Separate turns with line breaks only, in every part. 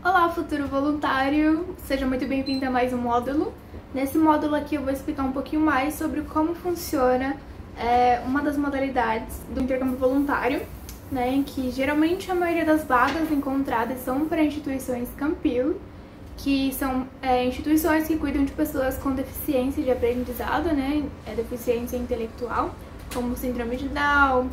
Olá, futuro voluntário! Seja muito bem-vindo a mais um módulo. Nesse módulo aqui eu vou explicar um pouquinho mais sobre como funciona uma das modalidades do intercâmbio voluntário, né, em que geralmente a maioria das vagas encontradas são para instituições Campil, que são instituições que cuidam de pessoas com deficiência de aprendizado, né, deficiência intelectual, como síndrome de Down,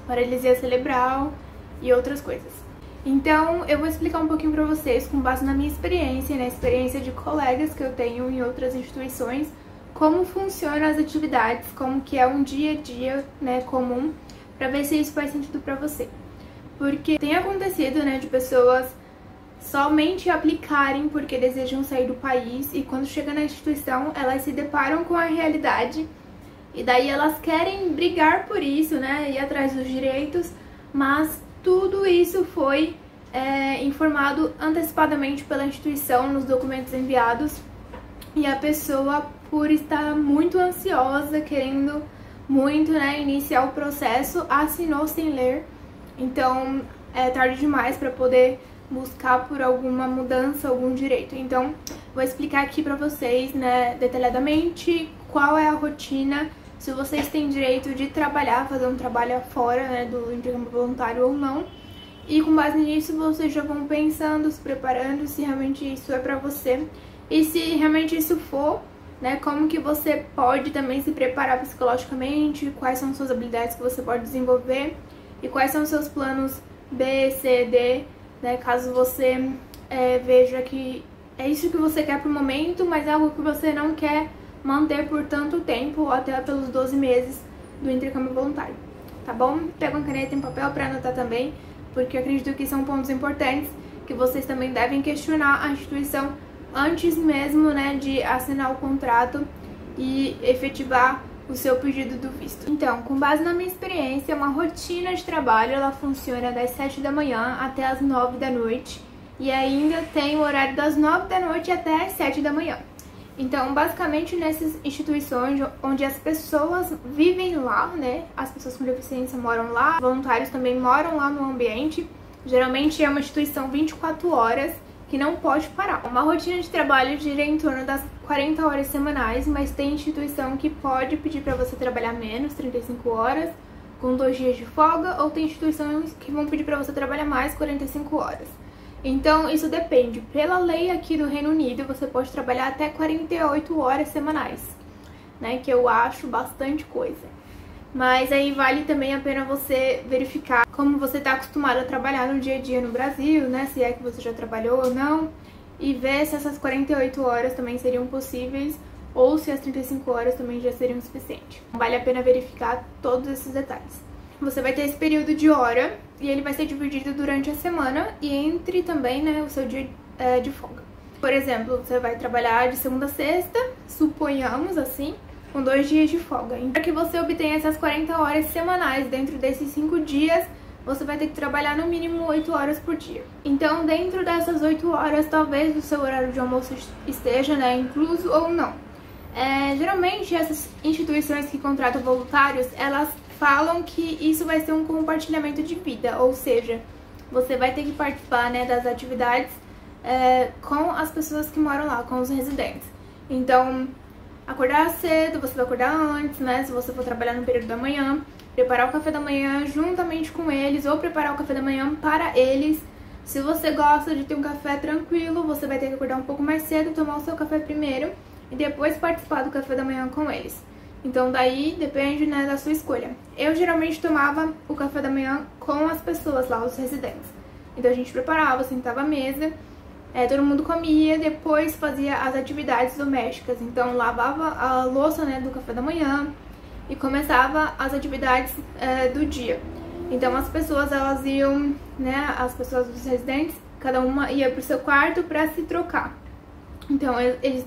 paralisia cerebral e outras coisas. Então, eu vou explicar um pouquinho pra vocês, com base na minha experiência e na experiência de colegas que eu tenho em outras instituições, como funcionam as atividades, como que é um dia a dia, né, comum, pra ver se isso faz sentido pra você. Porque tem acontecido, né, de pessoas somente aplicarem porque desejam sair do país e quando chegam na instituição, elas se deparam com a realidade e daí elas querem brigar por isso, né, ir atrás dos direitos, mas tudo isso foi informado antecipadamente pela instituição nos documentos enviados e a pessoa, por estar muito ansiosa, querendo muito, né, iniciar o processo, assinou sem ler. Então é tarde demais para poder buscar por alguma mudança, algum direito. Então vou explicar aqui para vocês, né, detalhadamente qual é a rotina, se vocês têm direito de trabalhar, fazer um trabalho fora, né, do intercâmbio voluntário ou não. E com base nisso, vocês já vão pensando, se preparando, se realmente isso é pra você. E se realmente isso for, né, como que você pode também se preparar psicologicamente, quais são suas habilidades que você pode desenvolver e quais são os seus planos B, C, D, né, caso você veja que é isso que você quer pro momento, mas é algo que você não quer manter por tanto tempo, ou até pelos 12 meses do intercâmbio voluntário, tá bom? Pega uma caneta e papel para anotar também, porque eu acredito que são pontos importantes que vocês também devem questionar a instituição antes mesmo, né, de assinar o contrato e efetivar o seu pedido do visto. Então, com base na minha experiência, uma rotina de trabalho, ela funciona das 7 da manhã até as 9 da noite e ainda tem o horário das 9 da noite até as 7 da manhã. Então, basicamente, nessas instituições onde as pessoas vivem lá, né, as pessoas com deficiência moram lá, voluntários também moram lá no ambiente, geralmente é uma instituição 24 horas que não pode parar. Uma rotina de trabalho gira em torno das 40 horas semanais, mas tem instituição que pode pedir para você trabalhar menos, 35 horas, com 2 dias de folga, ou tem instituições que vão pedir para você trabalhar mais, 45 horas. Então, isso depende. Pela lei aqui do Reino Unido, você pode trabalhar até 48 horas semanais, né? Que eu acho bastante coisa. Mas aí vale também a pena você verificar como você está acostumado a trabalhar no dia a dia no Brasil, né? Se é que você já trabalhou ou não. E ver se essas 48 horas também seriam possíveis ou se as 35 horas também já seriam suficientes. Vale a pena verificar todos esses detalhes. Você vai ter esse período de hora e ele vai ser dividido durante a semana e entre também, né, o seu dia de folga. Por exemplo, você vai trabalhar de segunda a sexta, suponhamos assim, com 2 dias de folga. Para que você obtenha essas 40 horas semanais dentro desses 5 dias, você vai ter que trabalhar no mínimo 8 horas por dia. Então, dentro dessas 8 horas, talvez o seu horário de almoço esteja, né, incluso ou não. Geralmente, essas instituições que contratam voluntários, elas falam que isso vai ser um compartilhamento de vida, ou seja, você vai ter que participar, né, das atividades com as pessoas que moram lá, com os residentes. Então, acordar cedo, você vai acordar antes, né, se você for trabalhar no período da manhã, preparar o café da manhã juntamente com eles, ou preparar o café da manhã para eles. Se você gosta de ter um café tranquilo, você vai ter que acordar um pouco mais cedo, tomar o seu café primeiro e depois participar do café da manhã com eles. Então daí depende, né, da sua escolha. Eu geralmente tomava o café da manhã com as pessoas lá, os residentes. Então a gente preparava, sentava à mesa, todo mundo comia, depois fazia as atividades domésticas. Então lavava a louça, né, do café da manhã e começava as atividades do dia. Então as pessoas, elas iam, né, as pessoas dos residentes, cada uma ia pro seu quarto para se trocar. Então eles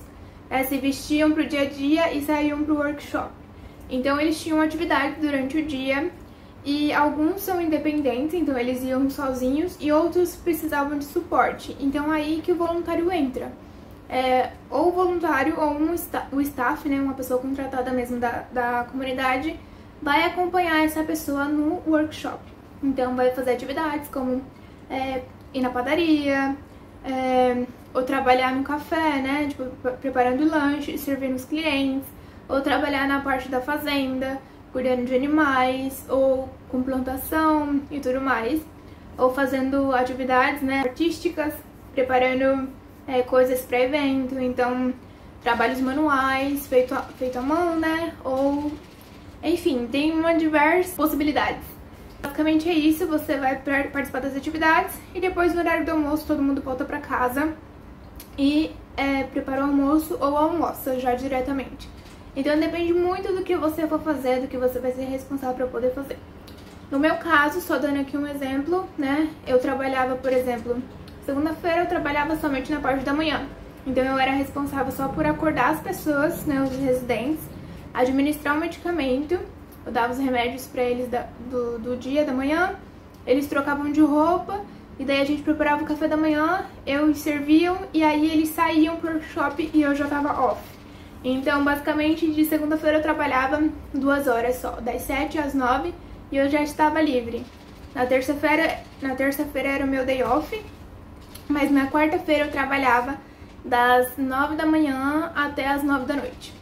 se vestiam pro dia a dia e saíam pro workshop. Então eles tinham atividades durante o dia e alguns são independentes, então eles iam sozinhos e outros precisavam de suporte. Então aí que o voluntário entra. Ou o voluntário ou o staff, né, uma pessoa contratada mesmo da comunidade, vai acompanhar essa pessoa no workshop. Então vai fazer atividades como ir na padaria, ou trabalhar no café, né, tipo, preparando lanche, servindo os clientes, ou trabalhar na parte da fazenda, cuidando de animais, ou com plantação e tudo mais, ou fazendo atividades, né, artísticas, preparando coisas para evento, então trabalhos manuais, feito à mão, né, ou enfim, tem uma diversas possibilidades. Basicamente é isso, você vai participar das atividades e depois no horário do almoço todo mundo volta pra casa e prepara o almoço ou almoça já diretamente. Então depende muito do que você for fazer, do que você vai ser responsável para poder fazer. No meu caso, só dando aqui um exemplo, né, eu trabalhava, por exemplo, segunda-feira eu trabalhava somente na parte da manhã. Então eu era responsável só por acordar as pessoas, né, os residentes, administrar o medicamento, eu dava os remédios pra eles do dia, da manhã, eles trocavam de roupa, e daí a gente preparava o café da manhã, eu serviam, e aí eles saíam pro workshop e eu já tava off. Então, basicamente, de segunda-feira eu trabalhava 2 horas só, das 7 às 9, e eu já estava livre. Na terça-feira era o meu day off, mas na quarta-feira eu trabalhava das 9 da manhã até as 9 da noite.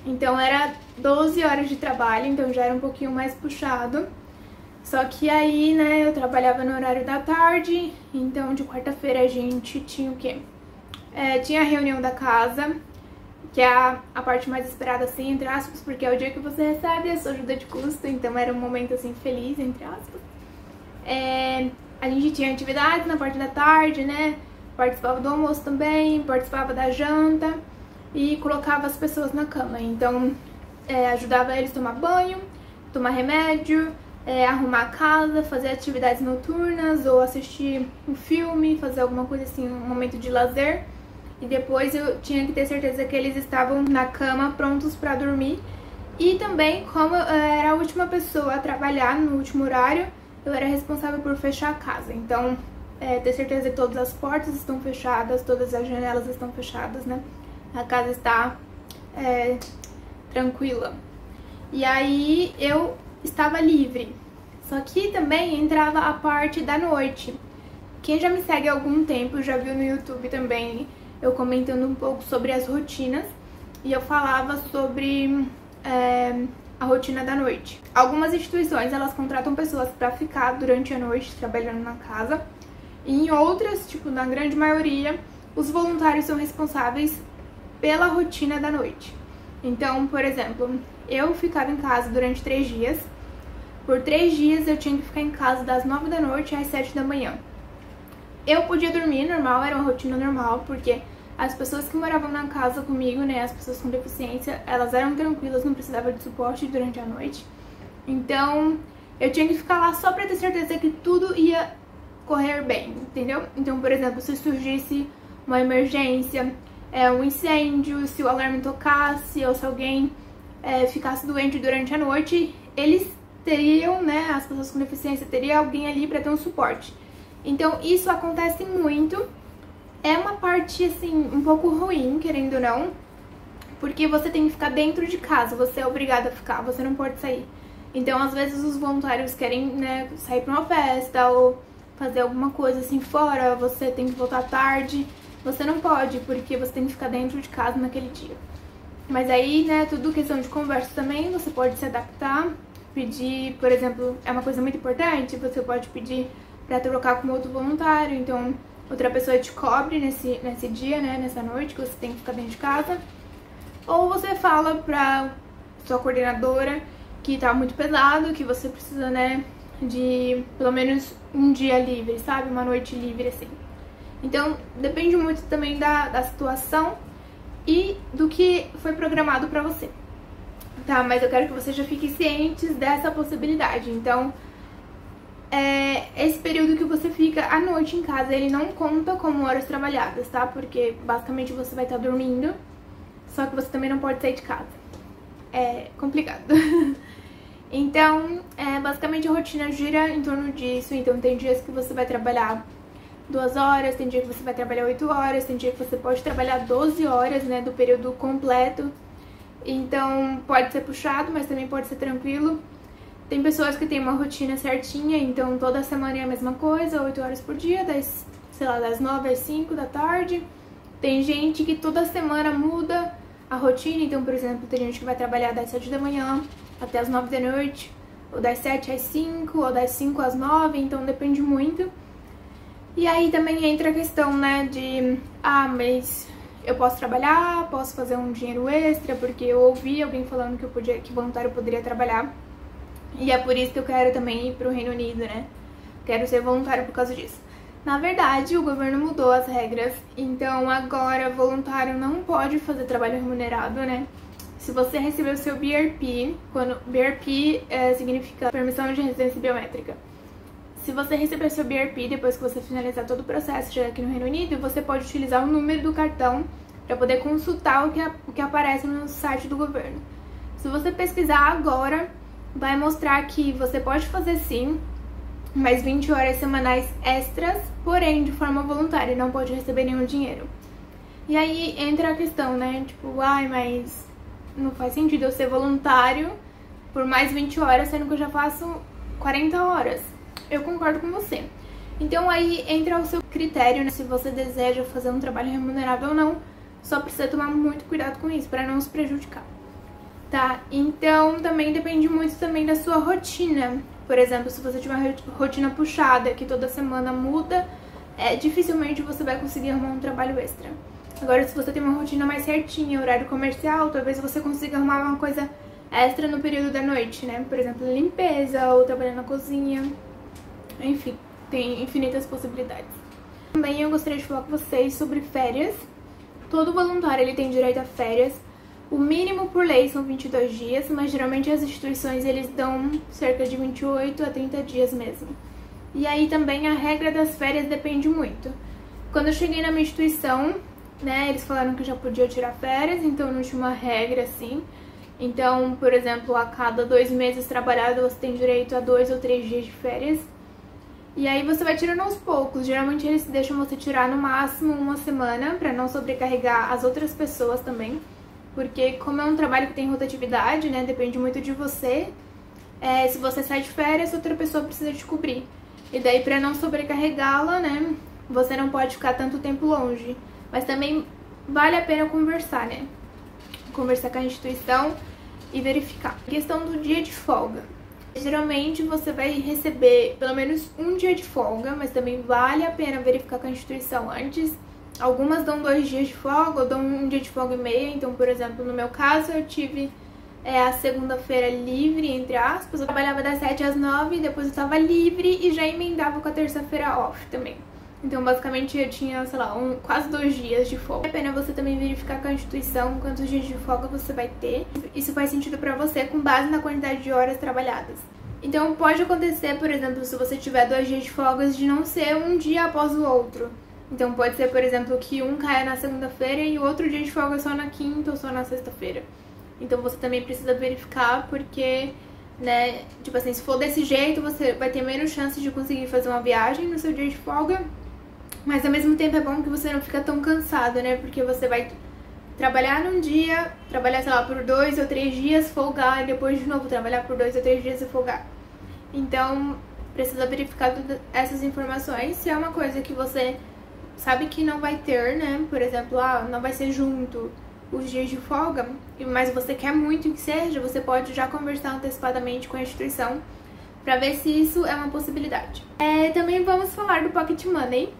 Então era 12 horas de trabalho, então já era um pouquinho mais puxado. Só que aí, né, eu trabalhava no horário da tarde, então de quarta-feira a gente tinha o quê? Tinha a reunião da casa, que é a parte mais esperada, assim, entre aspas, porque é o dia que você recebe a sua ajuda de custo, então era um momento, assim, feliz, entre aspas. A gente tinha atividades na parte da tarde, né, participava do almoço também, participava da janta e colocava as pessoas na cama. Então, ajudava eles a tomar banho, tomar remédio, arrumar a casa, fazer atividades noturnas ou assistir um filme, fazer alguma coisa assim, um momento de lazer. E depois eu tinha que ter certeza que eles estavam na cama prontos para dormir. E também, como eu era a última pessoa a trabalhar no último horário, eu era responsável por fechar a casa. Então, ter certeza que todas as portas estão fechadas, todas as janelas estão fechadas, né? A casa está tranquila. E aí eu estava livre. Só que também entrava a parte da noite. Quem já me segue há algum tempo já viu no YouTube também eu comentando um pouco sobre as rotinas. E eu falava sobre a rotina da noite. Algumas instituições, elas contratam pessoas para ficar durante a noite trabalhando na casa. E em outras, tipo, na grande maioria, os voluntários são responsáveis pela rotina da noite. Então, por exemplo, eu ficava em casa durante 3 dias. Por 3 dias eu tinha que ficar em casa das 9 da noite às 7 da manhã. Eu podia dormir normal, era uma rotina normal, porque as pessoas que moravam na casa comigo, né, as pessoas com deficiência, elas eram tranquilas, não precisavam de suporte durante a noite. Então, eu tinha que ficar lá só pra ter certeza que tudo ia correr bem, entendeu? Então, por exemplo, se surgisse uma emergência, um incêndio, se o alarme tocasse ou se alguém ficasse doente durante a noite, eles teriam, né, as pessoas com deficiência, teria alguém ali para ter um suporte. Então isso acontece muito, é uma parte assim um pouco ruim, querendo ou não, porque você tem que ficar dentro de casa, você é obrigado a ficar, você não pode sair. Então às vezes os voluntários querem, né, sair para uma festa ou fazer alguma coisa assim fora, você tem que voltar tarde. Você não pode, porque você tem que ficar dentro de casa naquele dia. Mas aí, né, tudo questão de conversa também, você pode se adaptar, pedir, por exemplo, é uma coisa muito importante, você pode pedir pra trocar com outro voluntário, então outra pessoa te cobre nesse dia, né, nessa noite, que você tem que ficar dentro de casa. Ou você fala pra sua coordenadora que tá muito pesado, que você precisa, né, de pelo menos um dia livre, sabe, uma noite livre, assim. Então, depende muito também da situação e do que foi programado pra você, tá? Mas eu quero que você já fique cientes dessa possibilidade. Então, esse período que você fica à noite em casa, ele não conta como horas trabalhadas, tá? Porque, basicamente, você vai estar dormindo, só que você também não pode sair de casa. É complicado. Então, basicamente, a rotina gira em torno disso. Então, tem dias que você vai trabalhar 2 horas, tem dia que você vai trabalhar 8 horas, tem dia que você pode trabalhar 12 horas, né, do período completo. Então, pode ser puxado, mas também pode ser tranquilo. Tem pessoas que têm uma rotina certinha, então toda semana é a mesma coisa, 8 horas por dia, das 9 às 5 da tarde. Tem gente que toda semana muda a rotina, então, por exemplo, tem gente que vai trabalhar das 7 da manhã até as 9 da noite, ou das 7 às 5, ou das 5 às 9, então depende muito. E aí também entra a questão, né, de, mas eu posso trabalhar, posso fazer um dinheiro extra, porque eu ouvi alguém falando que voluntário poderia trabalhar. E é por isso que eu quero também ir pro Reino Unido, né? Quero ser voluntário por causa disso. Na verdade, o governo mudou as regras, então agora voluntário não pode fazer trabalho remunerado, né? Se você receber o seu BRP, BRP significa Permissão de Residência Biométrica. Se você receber seu BRP, depois que você finalizar todo o processo, chegar aqui no Reino Unido, você pode utilizar o número do cartão para poder consultar o que aparece no site do governo. Se você pesquisar agora, vai mostrar que você pode fazer sim, mais 20 horas semanais extras, porém de forma voluntária, não pode receber nenhum dinheiro. E aí entra a questão, né? Tipo, mas não faz sentido eu ser voluntário por mais 20 horas, sendo que eu já faço 40 horas. Eu concordo com você. Então aí entra o seu critério, né? Se você deseja fazer um trabalho remunerado ou não, só precisa tomar muito cuidado com isso, para não se prejudicar. Tá? Então também depende muito também da sua rotina. Por exemplo, se você tiver uma rotina puxada, que toda semana muda, dificilmente você vai conseguir arrumar um trabalho extra. Agora, se você tem uma rotina mais certinha, horário comercial, talvez você consiga arrumar uma coisa extra no período da noite, né? Por exemplo, limpeza ou trabalhar na cozinha. Enfim, tem infinitas possibilidades. Também eu gostaria de falar com vocês sobre férias. Todo voluntário ele tem direito a férias. O mínimo por lei são 22 dias, mas geralmente as instituições eles dão cerca de 28 a 30 dias mesmo. E aí também a regra das férias depende muito. Quando eu cheguei na minha instituição, né, eles falaram que eu já podia tirar férias, então não tinha uma regra assim. Então, por exemplo, a cada 2 meses trabalhado você tem direito a 2 ou 3 dias de férias. E aí você vai tirando aos poucos. Geralmente eles deixam você tirar no máximo uma semana pra não sobrecarregar as outras pessoas também. Porque como é um trabalho que tem rotatividade, né, depende muito de você. Se você sai de férias, outra pessoa precisa te cobrir. E daí pra não sobrecarregá-la, né, você não pode ficar tanto tempo longe. Mas também vale a pena conversar, né? Conversar com a instituição e verificar. A questão do dia de folga. Geralmente você vai receber pelo menos um dia de folga, mas também vale a pena verificar com a instituição antes. Algumas dão 2 dias de folga ou dão 1 dia de folga e meia. Então, por exemplo, no meu caso eu tive a segunda-feira livre, entre aspas. Eu trabalhava das 7 às 9, depois eu tava livre e já emendava com a terça-feira off também. Então, basicamente, eu tinha, sei lá, quase 2 dias de folga. Vale a pena você também verificar com a instituição quantos dias de folga você vai ter. Isso faz sentido pra você com base na quantidade de horas trabalhadas. Então, pode acontecer, por exemplo, se você tiver 2 dias de folgas, de não ser um dia após o outro. Então, pode ser, por exemplo, que um caia na segunda-feira e o outro dia de folga só na quinta ou só na sexta-feira. Então, você também precisa verificar porque, né, tipo assim, se for desse jeito, você vai ter menos chances de conseguir fazer uma viagem no seu dia de folga. Mas ao mesmo tempo é bom que você não fica tão cansado, né? Porque você vai trabalhar num dia, trabalhar, sei lá, por 2 ou 3 dias, folgar, e depois de novo trabalhar por 2 ou 3 dias e folgar. Então, precisa verificar todas essas informações. Se é uma coisa que você sabe que não vai ter, né? Por exemplo, não vai ser junto os dias de folga, mas você quer muito que seja, você pode já conversar antecipadamente com a instituição pra ver se isso é uma possibilidade. Também vamos falar do Pocket Money,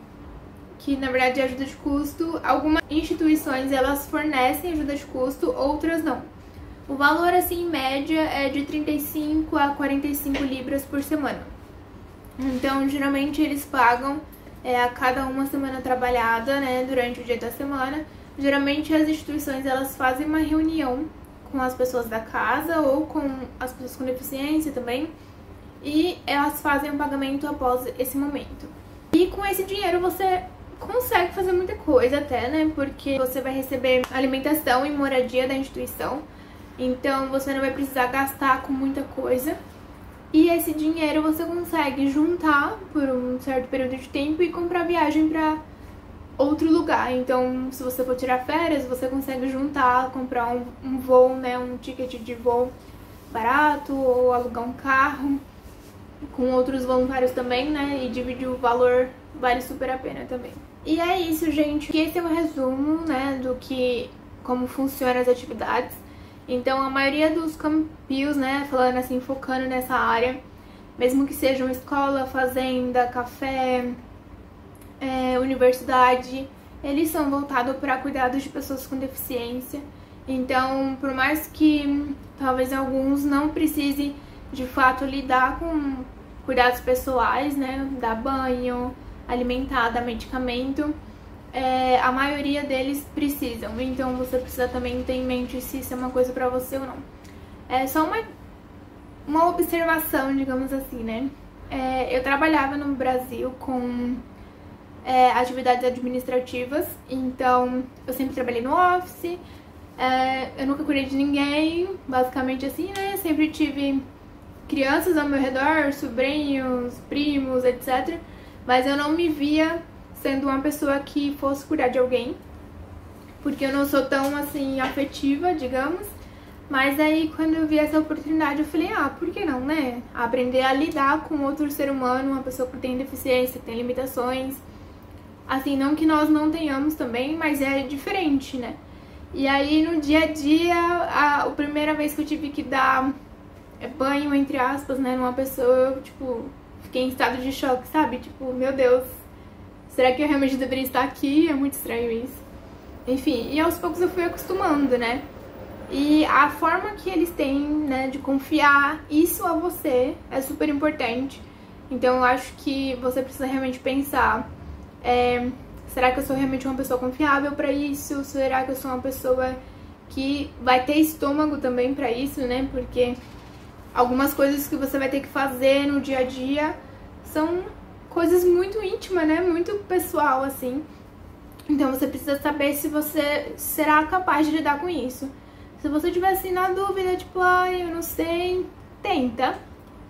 que na verdade é ajuda de custo. Algumas instituições elas fornecem ajuda de custo, outras não. O valor assim em média é de 35 a 45 libras por semana. Então geralmente eles pagam a cada uma semana trabalhada, né, durante o dia da semana. Geralmente as instituições elas fazem uma reunião com as pessoas da casa ou com as pessoas com deficiência também, e elas fazem o pagamento após esse momento. E com esse dinheiro você consegue fazer muita coisa até, né? Porque você vai receber alimentação e moradia da instituição, então você não vai precisar gastar com muita coisa. E esse dinheiro você consegue juntar por um certo período de tempo e comprar viagem pra outro lugar. Então, se você for tirar férias, você consegue juntar, comprar um voo, né? Um ticket de voo barato, ou alugar um carro com outros voluntários também, né? E dividir o valor vale super a pena também. E é isso, gente. Esse é um resumo, né, como funcionam as atividades. Então, a maioria dos campios, né, falando assim, focando nessa área, mesmo que sejam escola, fazenda, café, universidade, eles são voltados para cuidados de pessoas com deficiência. Então, por mais que talvez alguns não precisem de fato lidar com cuidados pessoais, né, dar banho, alimentar, dar medicamento, a maioria deles precisam. Então, você precisa também ter em mente se isso é uma coisa pra você ou não. É só uma observação, digamos assim, né? Eu trabalhava no Brasil com atividades administrativas, então eu sempre trabalhei no office, eu nunca cuidei de ninguém, basicamente assim, né? Sempre tive crianças ao meu redor, sobrinhos, primos, etc. Mas eu não me via sendo uma pessoa que fosse cuidar de alguém, porque eu não sou tão, assim, afetiva, digamos. Mas aí, quando eu vi essa oportunidade, eu falei, por que não, né? Aprender a lidar com outro ser humano, uma pessoa que tem deficiência, que tem limitações. Assim, não que nós não tenhamos também, mas é diferente, né? E aí, no dia a dia, a primeira vez que eu tive que dar banho, entre aspas, né, numa pessoa, eu, tipo, fiquei em estado de choque, sabe? Tipo, meu Deus, será que eu realmente deveria estar aqui? É muito estranho isso. Enfim, e aos poucos eu fui acostumando, né? E a forma que eles têm, né, de confiar isso a você é super importante. Então eu acho que você precisa realmente pensar, será que eu sou realmente uma pessoa confiável pra isso? Será que eu sou uma pessoa que vai ter estômago também pra isso, né? Porque algumas coisas que você vai ter que fazer no dia a dia são coisas muito íntimas, né? Muito pessoal, assim. Então você precisa saber se você será capaz de lidar com isso. Se você tiver assim na dúvida, tipo, eu não sei, tenta,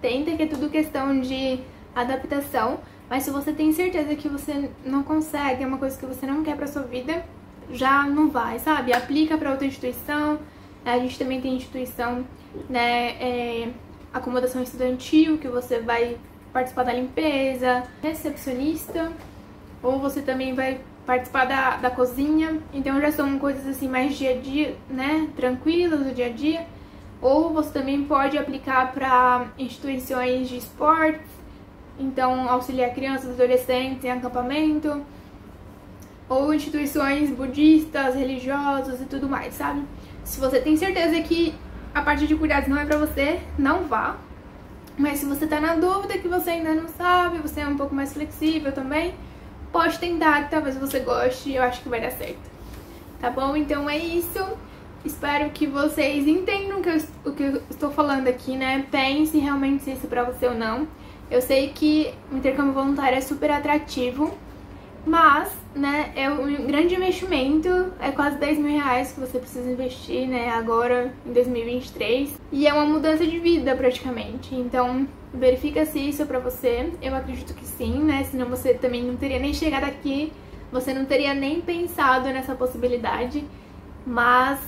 que é tudo questão de adaptação. Mas se você tem certeza que você não consegue, é uma coisa que você não quer pra sua vida, já não vai, sabe? Aplica pra outra instituição. A gente também tem instituição, né, acomodação estudantil, que você vai participar da limpeza, recepcionista, ou você também vai participar da cozinha. Então já são coisas assim mais dia a dia, né, tranquilas do dia a dia. Ou você também pode aplicar para instituições de esportes, então auxiliar crianças e adolescentes em acampamento, ou instituições budistas, religiosas e tudo mais, sabe? Se você tem certeza que a parte de cuidados não é pra você, não vá. Mas se você tá na dúvida, que você ainda não sabe, você é um pouco mais flexível também, pode tentar, que talvez você goste, eu acho que vai dar certo. Tá bom? Então é isso. Espero que vocês entendam o que eu estou falando aqui, né? Pense realmente se isso é pra você ou não. Eu sei que o intercâmbio voluntário é super atrativo, mas, né, é um grande investimento, é quase 10 mil reais que você precisa investir, né, agora em 2023. E é uma mudança de vida praticamente, então verifica se isso é pra você. Eu acredito que sim, né, senão você também não teria nem chegado aqui, você não teria nem pensado nessa possibilidade. Mas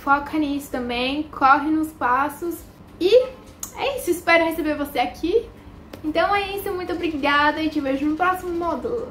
foca nisso também, corre nos passos. E é isso, espero receber você aqui. Então é isso, muito obrigada e te vejo no próximo módulo.